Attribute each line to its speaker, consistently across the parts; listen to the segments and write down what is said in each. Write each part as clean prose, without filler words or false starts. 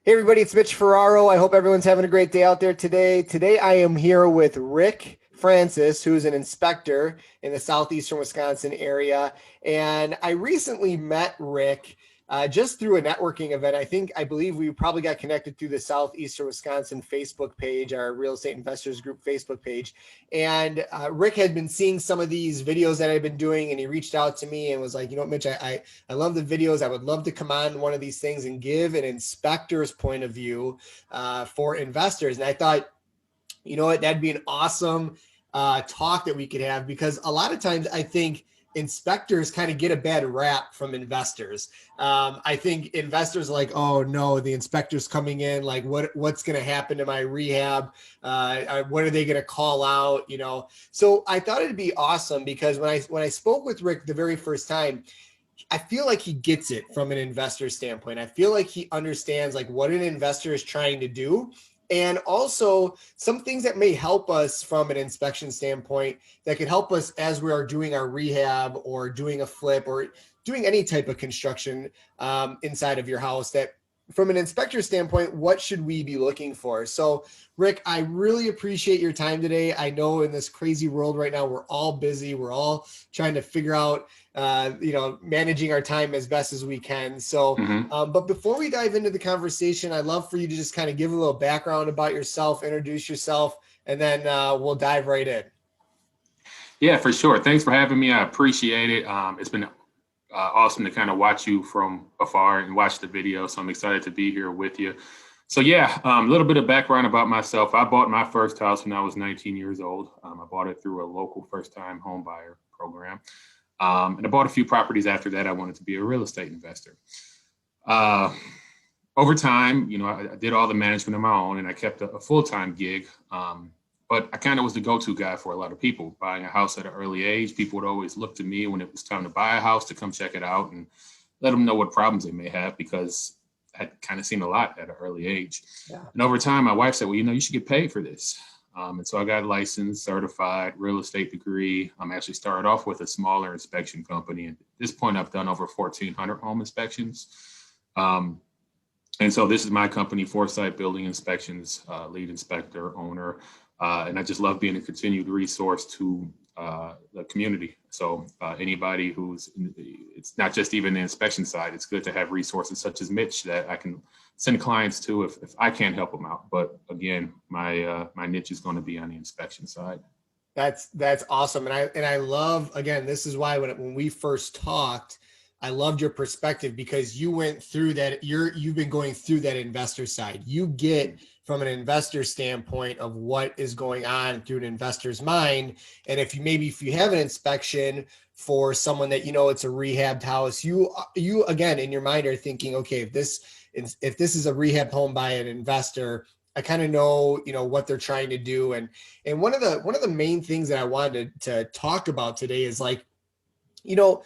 Speaker 1: Hey everybody, it's Mitch Ferraro. I hope everyone's having a great day out there today. Today I am here with Rick Francis, who's an inspector in the southeastern Wisconsin area. And I recently met Rick just through a networking event. I believe we probably got connected through the Southeastern Wisconsin Facebook page, our Real Estate Investors Group Facebook page. And Rick had been seeing some of these videos that I've been doing, and he reached out to me and was like, you know, Mitch, I love the videos. I would love to come on one of these things and give an inspector's point of view for investors. And I thought, you know what, that'd be an awesome talk that we could have, because a lot of times I think inspectors kind of get a bad rap from investors. I think investors are like, oh no, the inspector's coming in, like what's going to happen to my rehab? What are they going to call out? You know, so I thought it'd be awesome, because when I spoke with Rick the very first time, I feel like he gets it from an investor standpoint. I feel like he understands like what an investor is trying to do, and also some things that may help us from an inspection standpoint that could help us as we are doing our rehab or doing a flip or doing any type of construction inside of your house. That from an inspector standpoint, what should we be looking for? So Rick, I really appreciate your time today. I know in this crazy world right now, we're all busy. We're all trying to figure out managing our time as best as we can. So,
Speaker 2: hmm
Speaker 1: but before we dive into the conversation, I'd love for you to just kind of give a little background about yourself, introduce yourself, and then we'll dive right in.
Speaker 2: Yeah, for sure. Thanks for having me. I appreciate it. It's been awesome to kind of watch you from afar and watch the video. So I'm excited to be here with you. So yeah, a little bit of background about myself. I bought my first house when I was 19 years old. I bought it through a local first-time home buyer program. And I bought a few properties after that. I wanted to be a real estate investor. Uh, Over time, I did all the management of my own, and I kept a full-time gig. But I kind of was the go-to guy for a lot of people. Buying a house at an early age, people would always look to me when it was time to buy a house to come check it out and let them know what problems they may have, because I had kind of seen a lot at an early age.
Speaker 1: Yeah.
Speaker 2: And over time, my wife said, well, you should get paid for this. And so I got licensed, certified, real estate degree. I'm actually started off with a smaller inspection company. And at this point, I've done over 1,400 home inspections. Um, and so this is my company, Foresight Building Inspections, lead inspector, owner. And I just love being a continued resource to the community. So anybody it's not just even the inspection side, it's good to have resources such as Mitch that I can send clients to if I can't help them out. But again, my niche is going to be on the inspection side.
Speaker 1: That's awesome. And I love, again, this is why when we first talked, I loved your perspective, because you went through that. You've been going through that investor side. You get from an investor standpoint of what is going on through an investor's mind. And if you have an inspection for someone that, it's a rehabbed house, you again in your mind are thinking, okay, if this is a rehab home by an investor, I kind of know, what they're trying to do. And one of the main things that I wanted to talk about today is like, you know,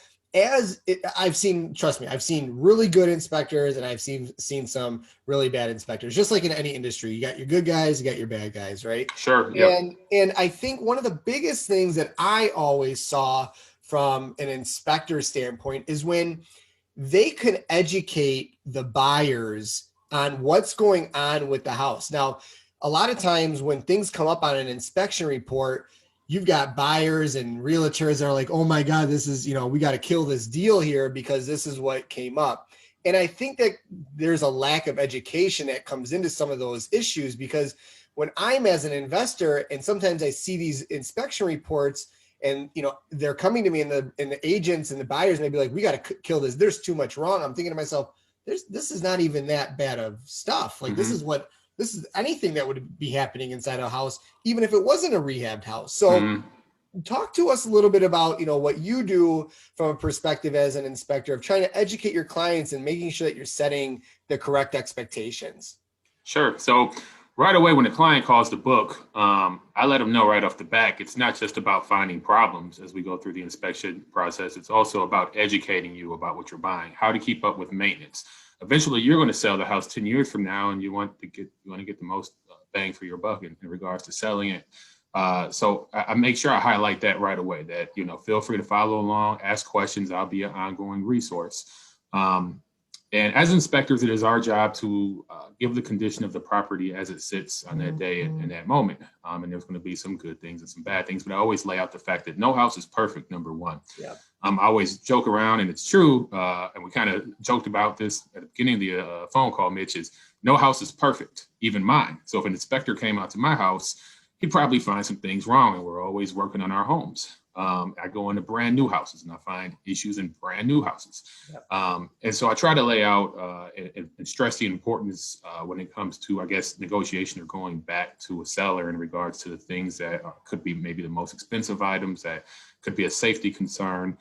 Speaker 1: I've seen, trust me, I've seen really good inspectors, and I've seen some really bad inspectors. Just like in any industry, you got your good guys, you got your bad guys, right?
Speaker 2: Sure. Yep.
Speaker 1: And I think one of the biggest things that I always saw from an inspector standpoint is when they can educate the buyers on what's going on with the house. Now, a lot of times when things come up on an inspection report, you've got buyers and realtors that are like, oh my God, this is, we got to kill this deal here because this is what came up. And I think that there's a lack of education that comes into some of those issues, because when I'm as an investor and sometimes I see these inspection reports and, they're coming to me, and the agents and the buyers may be like, we got to kill this. There's too much wrong. I'm thinking to myself, this is not even that bad of stuff. Like
Speaker 2: hmm
Speaker 1: this is anything that would be happening inside a house, even if it wasn't a rehabbed house. So
Speaker 2: hmm
Speaker 1: talk to us a little bit about, what you do from a perspective as an inspector of trying to educate your clients and making sure that you're setting the correct expectations.
Speaker 2: Sure. So right away, when the client calls the book, I let them know right off the back, it's not just about finding problems as we go through the inspection process. It's also about educating you about what you're buying, how to keep up with maintenance. Eventually, you're going to sell the house 10 years from now, and you want to get the most bang for your buck in regards to selling it. So I make sure I highlight that right away, that, feel free to follow along, ask questions. I'll be an ongoing resource. Um, And as inspectors, it is our job to give the condition of the property as it sits on that day and that moment. And there's going to be some good things and some bad things, but I always lay out the fact that no house is perfect, number one.
Speaker 1: Yeah.
Speaker 2: I always joke around, and it's true, and we kind of joked about this at the beginning of the phone call, Mitch, is no house is perfect, even mine. So if an inspector came out to my house, he'd probably find some things wrong, and we're always working on our homes. I go into brand new houses and I find issues in brand new houses. Yep. And so I try to lay out and stress the importance when it comes to, I guess, negotiation or going back to a seller in regards to the things that could be maybe the most expensive items, that could be a safety concern,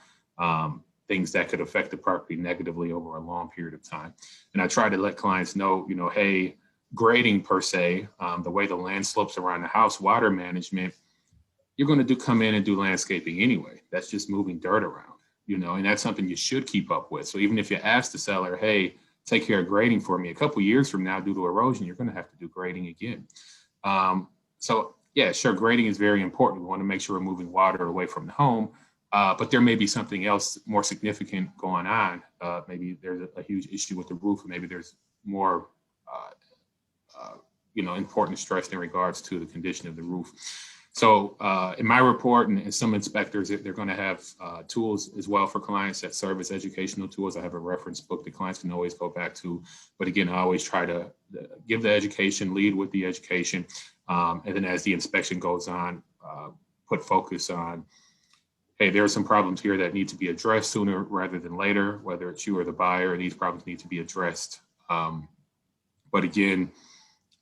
Speaker 2: things that could affect the property negatively over a long period of time. And I try to let clients know, hey, grading per se, the way the land slopes around the house, water management, you're going to come in and do landscaping anyway. That's just moving dirt around, and that's something you should keep up with. So even if you ask the seller, hey, take care of grading for me, a couple of years from now, due to erosion, you're going to have to do grading again. So yeah, sure, grading is very important. We want to make sure we're moving water away from the home, but there may be something else more significant going on. Maybe there's a huge issue with the roof, or maybe there's more important stress in regards to the condition of the roof. So in my report, and some inspectors, they're going to have tools as well for clients that serve as educational tools. I have a reference book that clients can always go back to. But again, I always try to give the education, lead with the education. And then as the inspection goes on, put focus on, hey, there are some problems here that need to be addressed sooner rather than later, whether it's you or the buyer, and these problems need to be addressed. But again,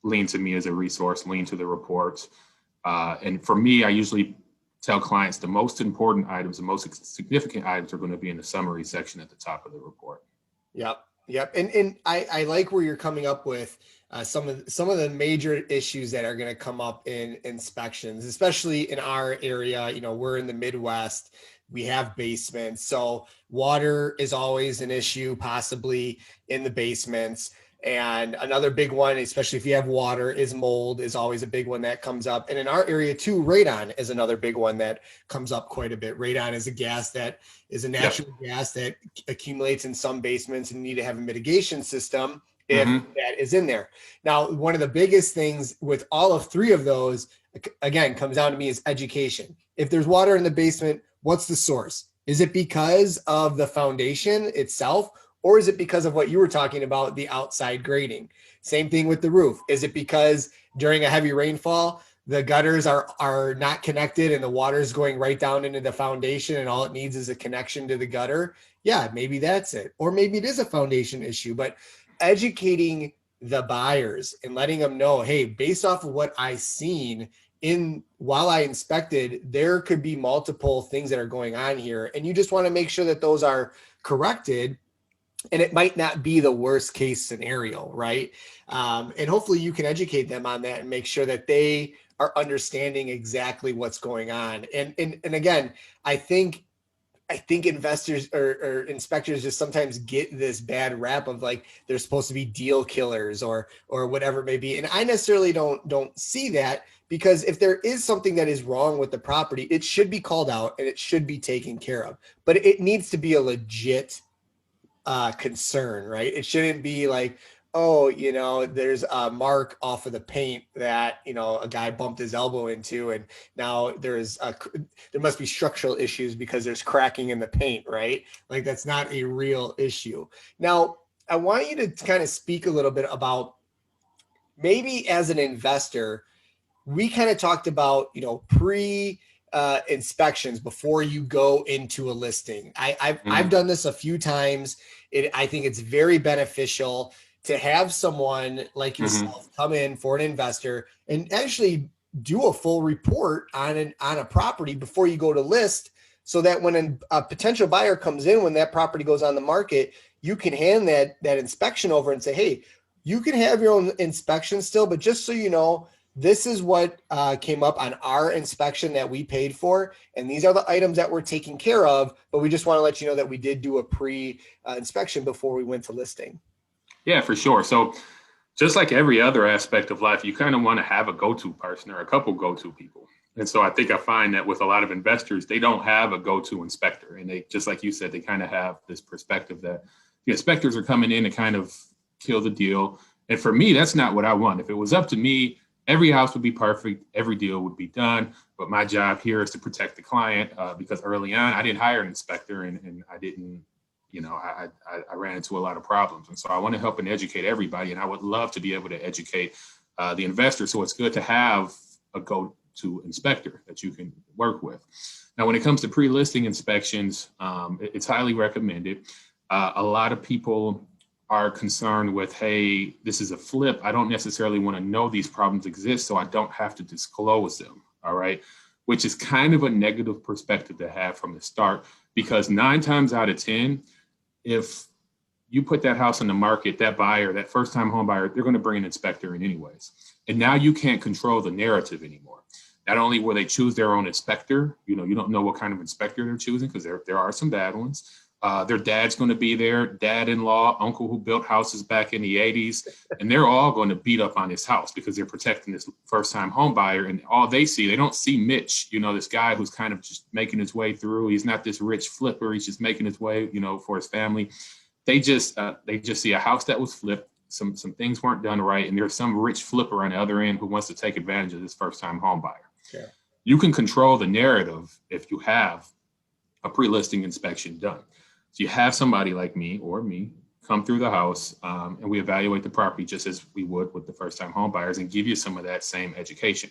Speaker 2: lean to me as a resource, lean to the reports. And for me, I usually tell clients the most important items, the most significant items are going to be in the summary section at the top of the report.
Speaker 1: Yep. And I like where you're coming up with some of the major issues that are going to come up in inspections, especially in our area. We're in the Midwest. We have basements. So water is always an issue, possibly in the basements. And another big one, especially if you have water, is mold, is always a big one that comes up. And in our area too, radon is another big one that comes up quite a bit. Radon is a gas that is a natural gas that accumulates in some basements, and you need to have a mitigation system if that is in there. Now, one of the biggest things with all of three of those, again, comes down to me is education. If there's water in the basement, what's the source? Is it because of the foundation itself? Or is it because of what you were talking about, the outside grading? Same thing with the roof. Is it because during a heavy rainfall, the gutters are not connected and the water is going right down into the foundation and all it needs is a connection to the gutter? Yeah, maybe that's it. Or maybe it is a foundation issue, but educating the buyers and letting them know, hey, based off of what I've seen while I inspected, there could be multiple things that are going on here. And you just want to make sure that those are corrected. And it might not be the worst case scenario, right? And hopefully you can educate them on that and make sure that they are understanding exactly what's going on. And again, I think investors or inspectors just sometimes get this bad rap of like they're supposed to be deal killers or whatever it may be. And I necessarily don't see that, because if there is something that is wrong with the property, it should be called out and it should be taken care of. But it needs to be a legit concern, right? It shouldn't be like, oh, there's a mark off of the paint that, a guy bumped his elbow into, and now there must be structural issues because there's cracking in the paint, right? Like that's not a real issue. Now, I want you to kind of speak a little bit about maybe as an investor, we kind of talked about, pre inspections before you go into a listing. I've done this a few times. I think it's very beneficial to have someone like yourself come in for an investor and actually do a full report on a property before you go to list, so that when a potential buyer comes in, when that property goes on the market, you can hand that inspection over and say, hey, you can have your own inspection still, but just so you know, this is what came up on our inspection that we paid for, and these are the items that we're taking care of, but we just want to let you know that we did do a pre-inspection before we went to listing.
Speaker 2: Yeah, for sure. So just like every other aspect of life, you kind of want to have a go-to person or a couple go-to people. And so I find that with a lot of investors, they don't have a go-to inspector. And they, just like you said, they kind of have this perspective that the inspectors are coming in to kind of kill the deal. And for me, that's not what I want. If it was up to me, every house would be perfect, every deal would be done. But my job here is to protect the client, because early on I didn't hire an inspector, and I didn't, I ran into a lot of problems. And so I want to help and educate everybody. And I would love to be able to educate the investor. So it's good to have a go-to inspector that you can work with. Now, when it comes to pre-listing inspections, it's highly recommended. A lot of people are concerned with, hey, this is a flip. I don't necessarily want to know these problems exist, so I don't have to disclose them, all right? Which is kind of a negative perspective to have from the start, because 9 times out of 10, if you put that house on the market, that buyer, that first-time home buyer, they're going to bring an inspector in anyways. And now you can't control the narrative anymore. Not only will they choose their own inspector, you don't know what kind of inspector they're choosing, because there are some bad ones. Their dad's going to be there, dad-in-law, uncle who built houses back in the 80s, and they're all going to beat up on his house because they're protecting this first-time home buyer. And all they don't see Mitch, this guy who's kind of just making his way through. He's not this rich flipper. He's just making his way, for his family. They just see a house that was flipped. Some things weren't done right, and there's some rich flipper on the other end who wants to take advantage of this first-time home buyer. Yeah. You can control the narrative if you have a pre-listing inspection done. So you have somebody like me or me come through the house, and we evaluate the property just as we would with the first-time home buyers, and give you some of that same education.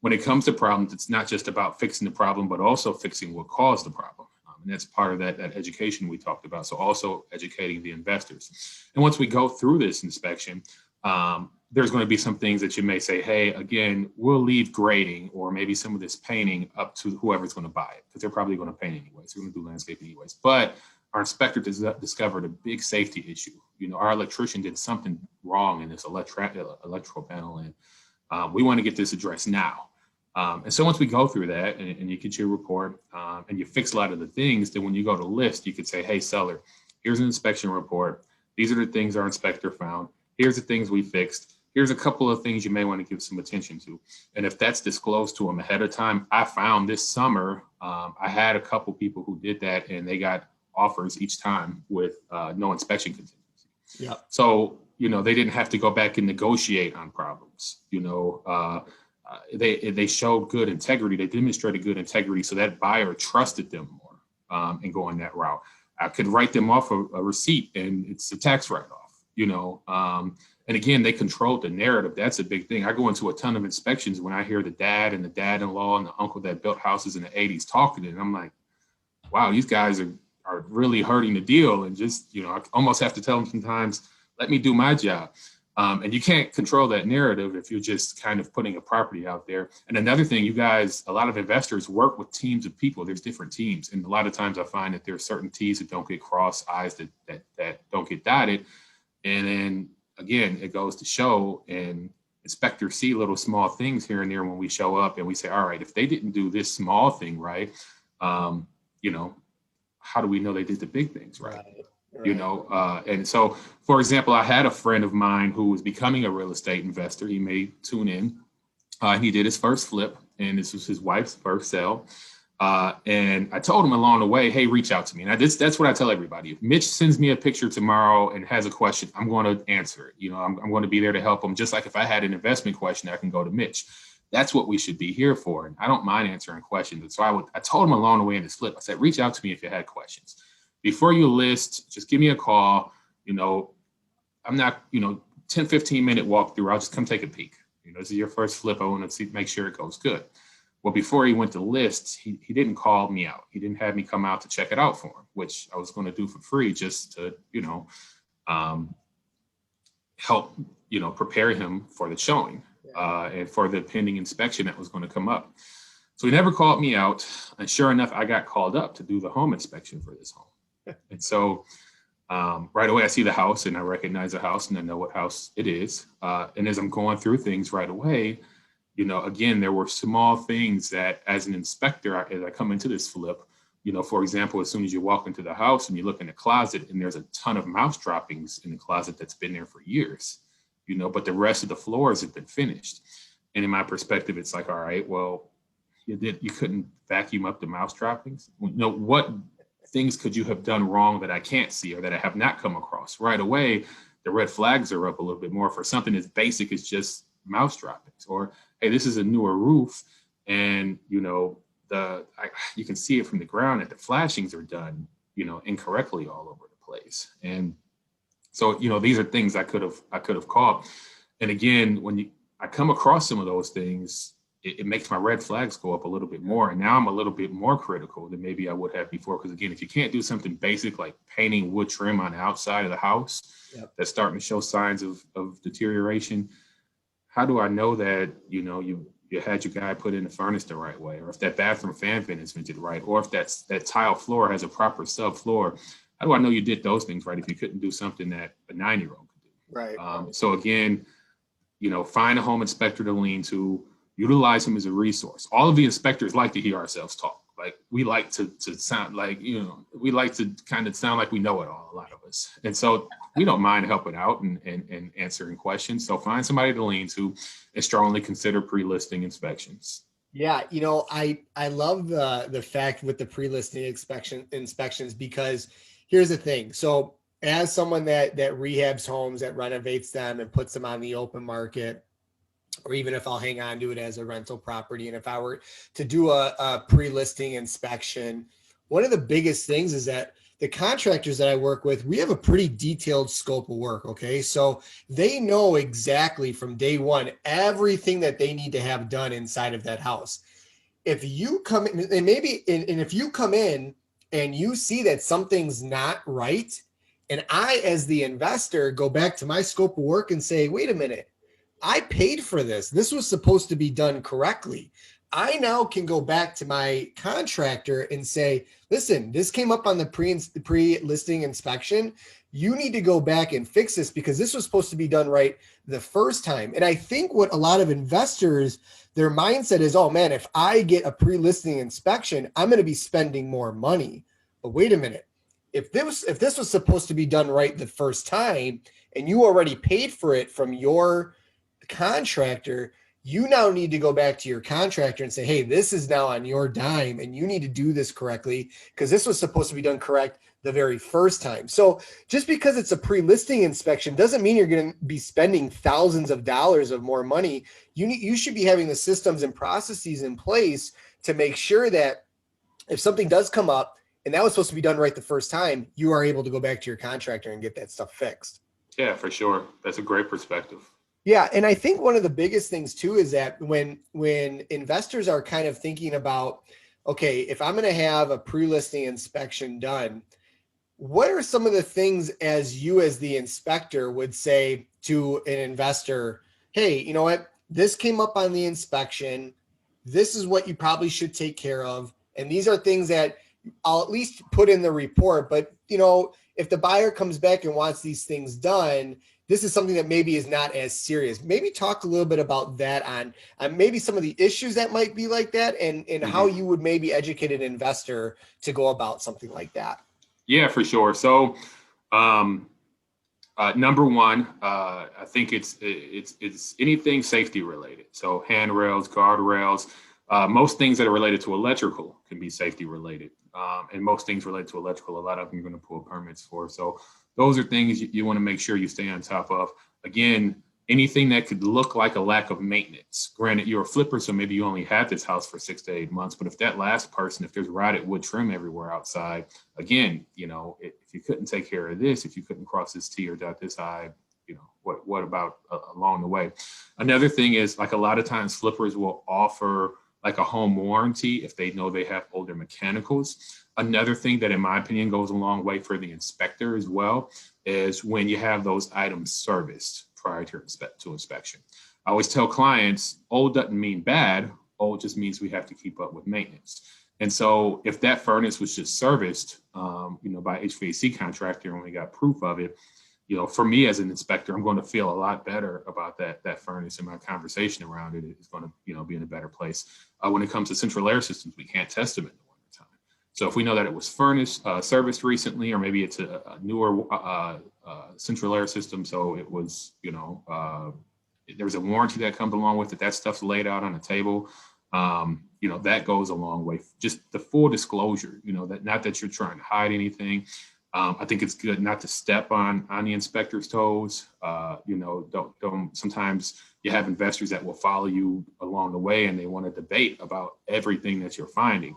Speaker 2: When it comes to problems, it's not just about fixing the problem, but also fixing what caused the problem. And that's part of that education we talked about. So also educating the investors. And once we go through this inspection, there's going to be some things that you may say, hey, again, we'll leave grading or maybe some of this painting up to whoever's going to buy it, because they're probably going to paint anyways. They're going to do landscape anyways. But our inspector discovered a big safety issue. Our electrician did something wrong in this electrical panel, and we want to get this addressed now. And so once we go through that and you get your report and you fix a lot of the things, then when you go to list, you could say, hey, seller, here's an inspection report. These are the things our inspector found. Here's the things we fixed. Here's a couple of things you may want to give some attention to. And if that's disclosed to them ahead of time, I found this summer, I had a couple people who did that, and they got offers each time with no inspection contingency. Yeah. So, they didn't have to go back and negotiate on problems. They showed good integrity. They demonstrated good integrity, so that buyer trusted them more in going that route. I could write them off a receipt, and it's a tax write-off. And again, they controlled the narrative. That's a big thing. I go into a ton of inspections when I hear the dad and the dad-in-law and the uncle that built houses in the 80s talking, and I'm like, wow, these guys are really hurting the deal. And just, I almost have to tell them sometimes, let me do my job. And you can't control that narrative if you're just kind of putting a property out there. And another thing, you guys, a lot of investors work with teams of people. There's different teams. And a lot of times I find that there are certain T's that don't get crossed, I's that don't get dotted. And then again, it goes to show, and inspectors see little small things here and there when we show up, and we say, all right, if they didn't do this small thing right, how do we know they did the big things right? Right. And so, for example, I had a friend of mine who was becoming a real estate investor. He may tune in. He did his first flip, and this was his wife's first sale. And I told him along the way, hey, reach out to me. And that's what I tell everybody. If Mitch sends me a picture tomorrow and has a question, I'm going to answer it. I'm going to be there to help him. Just like if I had an investment question, I can go to Mitch. That's what we should be here for. And I don't mind answering questions. And so I told him along the way in this flip, I said, reach out to me if you had questions. Before you list, just give me a call. I'm not, 10, 15 minute walkthrough. I'll just come take a peek. This is your first flip. I want to make sure it goes good. Well, before he went to list, he didn't call me out. He didn't have me come out to check it out for him, which I was going to do for free just to, help, prepare him for the showing and for the pending inspection that was going to come up. So he never called me out. And sure enough, I got called up to do the home inspection for this home. And so right away, I see the house and I recognize the house and I know what house it is. And as I'm going through things right away, again, there were small things that as an inspector, as I come into this flip, for example, as soon as you walk into the house and you look in the closet and there's a ton of mouse droppings in the closet that's been there for years, but the rest of the floors have been finished. And in my perspective, it's like, all right, well, you couldn't vacuum up the mouse droppings. What things could you have done wrong that I can't see or that I have not come across? Right away, the red flags are up a little bit more for something as basic as just mouse droppings, or hey, this is a newer roof, and you can see it from the ground that the flashings are done, incorrectly all over the place. And so, these are things I could have caught. And again, when I come across some of those things, it makes my red flags go up a little bit more. And now I'm a little bit more critical than maybe I would have before. Because again, if you can't do something basic like painting wood trim on the outside of the house, yep, that's starting to show signs of deterioration, how do I know that, you had your guy put in the furnace the right way, or if that bathroom fan vent is vented right, or if that tile floor has a proper subfloor? How do I know you did those things right if you couldn't do something that a 9-year-old could do?
Speaker 1: Right.
Speaker 2: So again, find a home inspector to lean to, utilize him as a resource. All of the inspectors like to hear ourselves talk. Like we like to sound like, we like to kind of sound like we know it all, a lot of us. And so we don't mind helping out and answering questions. So find somebody to lean to and strongly consider pre-listing inspections.
Speaker 1: Yeah, I love the fact with the pre-listing inspections, because here's the thing. So as someone that rehabs homes, that renovates them and puts them on the open market, or even if I'll hang on to it as a rental property, and if I were to do a pre-listing inspection, one of the biggest things is that the contractors that I work with, we have a pretty detailed scope of work. Okay. So they know exactly from day one, everything that they need to have done inside of that house. If you come in and if you come in and you see that something's not right, and I, as the investor, go back to my scope of work and say, wait a minute, I paid for this. This was supposed to be done correctly. I now can go back to my contractor and say, listen, this came up on the pre-listing inspection. You need to go back and fix this because this was supposed to be done right the first time. And I think what a lot of investors, their mindset is, oh man, if I get a pre-listing inspection, I'm going to be spending more money. But wait a minute. If this was supposed to be done right the first time and you already paid for it from your contractor, you now need to go back to your contractor and say, hey, this is now on your dime and you need to do this correctly because this was supposed to be done correct the very first time. So just because it's a pre-listing inspection doesn't mean you're going to be spending thousands of dollars of more money. You should be having the systems and processes in place to make sure that if something does come up and that was supposed to be done right the first time, you are able to go back to your contractor and get that stuff fixed.
Speaker 2: Yeah, for sure. That's a great perspective.
Speaker 1: Yeah, and I think one of the biggest things too is that when investors are kind of thinking about, okay, if I'm going to have a pre-listing inspection done, what are some of the things as the inspector would say to an investor? Hey, you know what? This came up on the inspection. This is what you probably should take care of. And these are things that I'll at least put in the report. But, if the buyer comes back and wants these things done, this is something that maybe is not as serious. Maybe talk a little bit about that on maybe some of the issues that might be like that and how you would maybe educate an investor to go about something like that.
Speaker 2: Yeah, for sure. So, number one, I think it's anything safety related. So handrails, guardrails, most things that are related to electrical can be safety related. And most things related to electrical, a lot of them you're going to pull permits for. So those are things you want to make sure you stay on top of. Again, anything that could look like a lack of maintenance. Granted, you're a flipper, so maybe you only had this house for 6 to 8 months. But if that last person, if there's rotted wood trim everywhere outside, again, if you couldn't take care of this, if you couldn't cross this T or dot this I, what about along the way? Another thing is, like, a lot of times flippers will offer like a home warranty if they know they have older mechanicals. Another thing that, in my opinion, goes a long way for the inspector as well is when you have those items serviced prior to inspection. I always tell clients, old doesn't mean bad. Old just means we have to keep up with maintenance. And so if that furnace was just serviced, by HVAC contractor and we got proof of it, for me as an inspector, I'm going to feel a lot better about that furnace, and my conversation around it is going to, be in a better place. When it comes to central air systems, we can't test them in the wintertime. So if we know that it was serviced recently, or maybe it's a newer central air system, so it was, there's a warranty that comes along with it. That stuff's laid out on the table. that goes a long way. Just the full disclosure, that not that you're trying to hide anything. I think it's good not to step on the inspector's toes. Don't. Sometimes you have investors that will follow you along the way and they want to debate about everything that you're finding.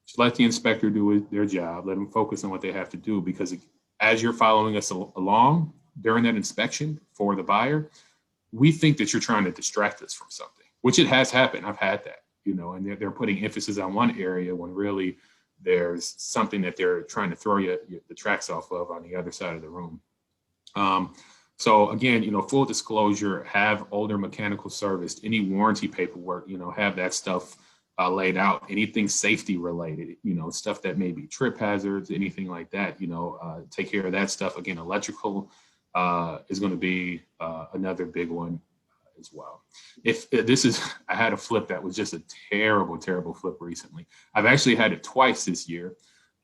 Speaker 2: Just let the inspector do their job. Let them focus on what they have to do, because as you're following us along during that inspection for the buyer, we think that you're trying to distract us from something, which it has happened. I've had that, and they're putting emphasis on one area when really there's something that they're trying to throw the tracks off of on the other side of the room. So again, full disclosure, have older mechanical service, any warranty paperwork, have that stuff laid out, anything safety related, stuff that may be trip hazards, anything like that, take care of that stuff. Again, electrical is going to be another big one as well. I had a flip that was just a terrible, terrible flip recently. I've actually had it twice this year,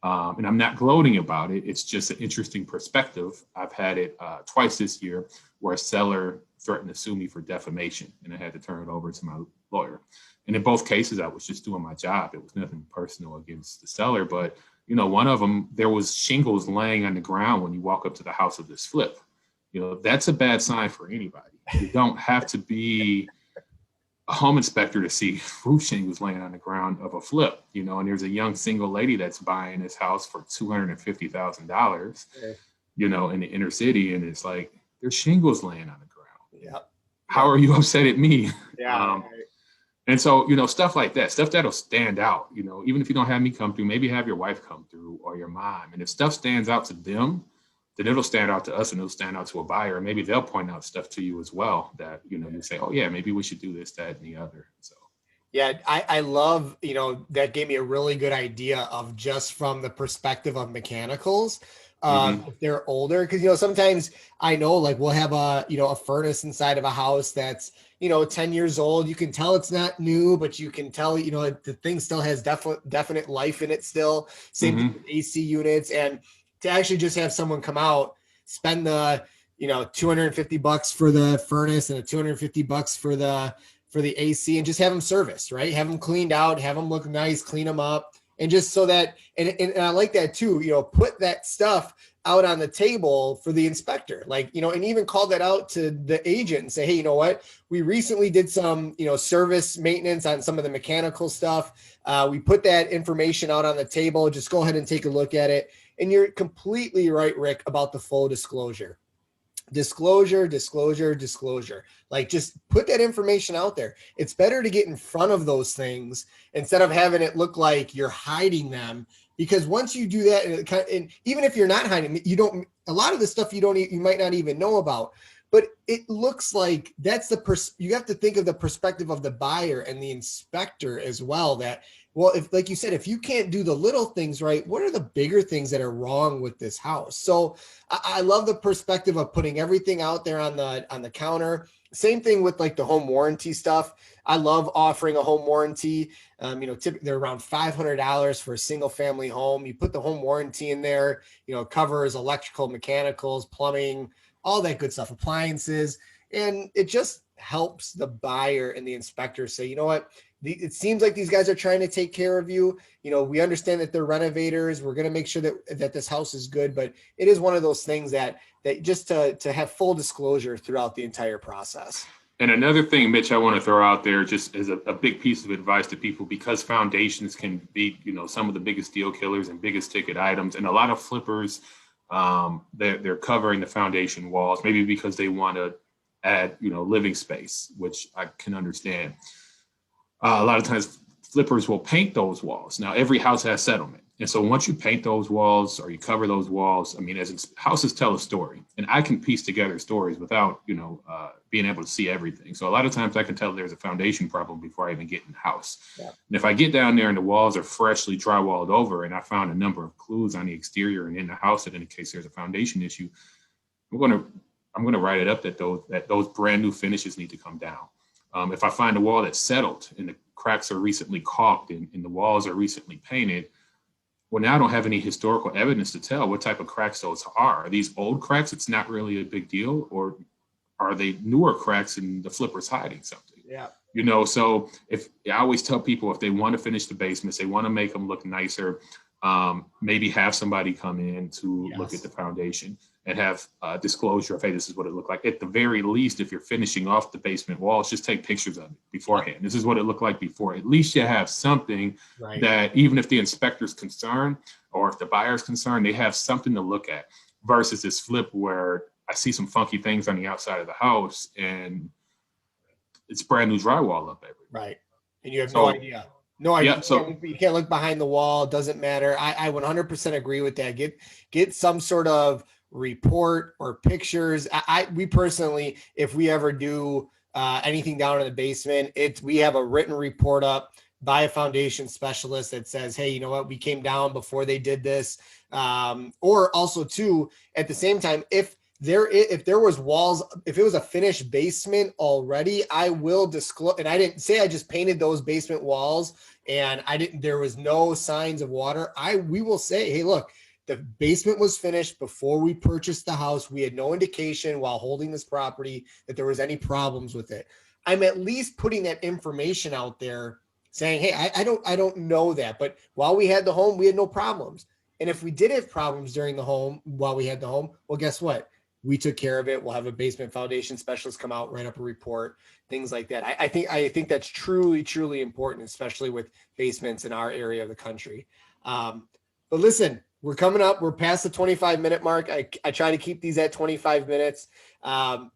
Speaker 2: and I'm not gloating about it. It's just an interesting perspective. I've had it twice this year where a seller threatened to sue me for defamation, and I had to turn it over to my lawyer. And in both cases, I was just doing my job. It was nothing personal against the seller, but one of them, there was shingles laying on the ground when you walk up to the house of this flip. That's a bad sign for anybody. You don't have to be a home inspector to see roof shingles laying on the ground of a flip, and there's a young single lady that's buying this house for $250,000, in the inner city. And it's like, there's shingles laying on the ground.
Speaker 1: Yep.
Speaker 2: How are you upset at me?
Speaker 1: Yeah.
Speaker 2: And so, stuff like that, stuff that'll stand out, even if you don't have me come through, maybe have your wife come through or your mom. And if stuff stands out to them, then it'll stand out to us and it'll stand out to a buyer. And maybe they'll point out stuff to you as well that, you say, oh yeah, maybe we should do this, that, and the other. So.
Speaker 1: Yeah, I love, that gave me a really good idea of just from the perspective of mechanicals. If they're older, because, sometimes I know, like, we'll have a furnace inside of a house that's, 10 years old. You can tell it's not new, but you can tell, the thing still has definite life in it still. Same thing with AC units. And to actually just have someone come out, spend the, $250 for the furnace and the $250 for the AC, and just have them serviced, right? Have them cleaned out, have them look nice, clean them up. And just so that, and I like that too, put that stuff out on the table for the inspector, like, and even call that out to the agent and say, hey, you know what? We recently did some, service maintenance on some of the mechanical stuff. We put that information out on the table. Just go ahead and take a look at it. And you're completely right, Rick, about the full disclosure. Disclosure. Like, just put that information out there. It's better to get in front of those things instead of having it look like you're hiding them. Because once you do that, and even if you're not hiding, a lot of the stuff you might not even know about. But it looks like that's you have to think of the perspective of the buyer and the inspector as well. That, well, if, like you said, if you can't do the little things right, what are the bigger things that are wrong with this house? So I love the perspective of putting everything out there on the counter. Same thing with like the home warranty stuff. I love offering a home warranty. Typically they're around $500 for a single family home. You put the home warranty in there, covers electrical, mechanicals, plumbing, all that good stuff, appliances. And it just helps the buyer and the inspector say, you know what, it seems like these guys are trying to take care of you. We understand that they're renovators. We're going to make sure that this house is good, but it is one of those things that just to have full disclosure throughout the entire process.
Speaker 2: And another thing, Mitch, I want to throw out there just as a big piece of advice to people, because foundations can be, some of the biggest deal killers and biggest ticket items. And a lot of flippers, they're covering the foundation walls, maybe because they want to add, living space, which I can understand. A lot of times flippers will paint those walls. Now, every house has settlement. And so once you paint those walls or you cover those walls, as houses tell a story, and I can piece together stories without, being able to see everything. So a lot of times I can tell there's a foundation problem before I even get in the house. Yeah. And if I get down there and the walls are freshly drywalled over and I found a number of clues on the exterior and in the house that indicates there's a foundation issue, I'm going to write it up that those brand new finishes need to come down. If I find a wall that's settled and the cracks are recently caulked and the walls are recently painted, well, now I don't have any historical evidence to tell what type of cracks those are. Are these old cracks? It's not really a big deal. Or are they newer cracks and the flipper's hiding something?
Speaker 1: Yeah.
Speaker 2: So if I always tell people, if they want to finish the basements, they want to make them look nicer, maybe have somebody come in to look at the foundation and have disclosure of, hey, this is what it looked like. At the very least, if you're finishing off the basement walls, just take pictures of it beforehand. This is what it looked like before. At least you have something that even if the inspector's concerned or if the buyer's concerned, they have something to look at versus this flip where I see some funky things on the outside of the house and it's brand new drywall up everywhere.
Speaker 1: Right. And you have no idea. No idea. You can't look behind the wall. It doesn't matter. I 100% agree with that. Get some sort of report or pictures. We personally, if we ever do anything down in the basement, we have a written report up by a foundation specialist that says, hey, you know what, we came down before they did this. Or also too, at the same time, if there was walls, if it was a finished basement already, I will disclose. And I didn't say I just painted those basement walls and there was no signs of water. We will say, hey, look, the basement was finished before we purchased the house. We had no indication while holding this property that there was any problems with it. I'm at least putting that information out there saying, hey, I don't know that, but while we had the home, we had no problems. And if we did have problems while we had the home, well, guess what? We took care of it. We'll have a basement foundation specialist come out, write up a report, things like that. I think that's truly, truly important, especially with basements in our area of the country. But listen, we're coming up. We're past the 25-minute mark. I try to keep these at 25 minutes. I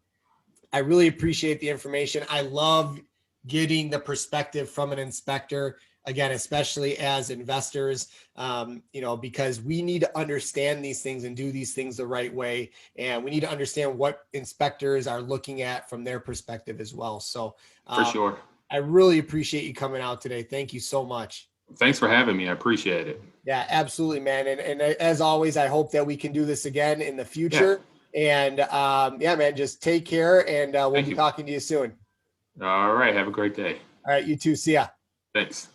Speaker 1: really appreciate the information. I love getting the perspective from an inspector. Again, especially as investors, because we need to understand these things and do these things the right way. And we need to understand what inspectors are looking at from their perspective as well. So
Speaker 2: for sure.
Speaker 1: I really appreciate you coming out today. Thank you so much.
Speaker 2: Thanks for having me. I appreciate it.
Speaker 1: Yeah, absolutely, man. And as always, I hope that we can do this again in the future. Yeah. And man, just take care and we'll be talking to you soon.
Speaker 2: All right. Have a great day.
Speaker 1: All right. You too. See ya.
Speaker 2: Thanks.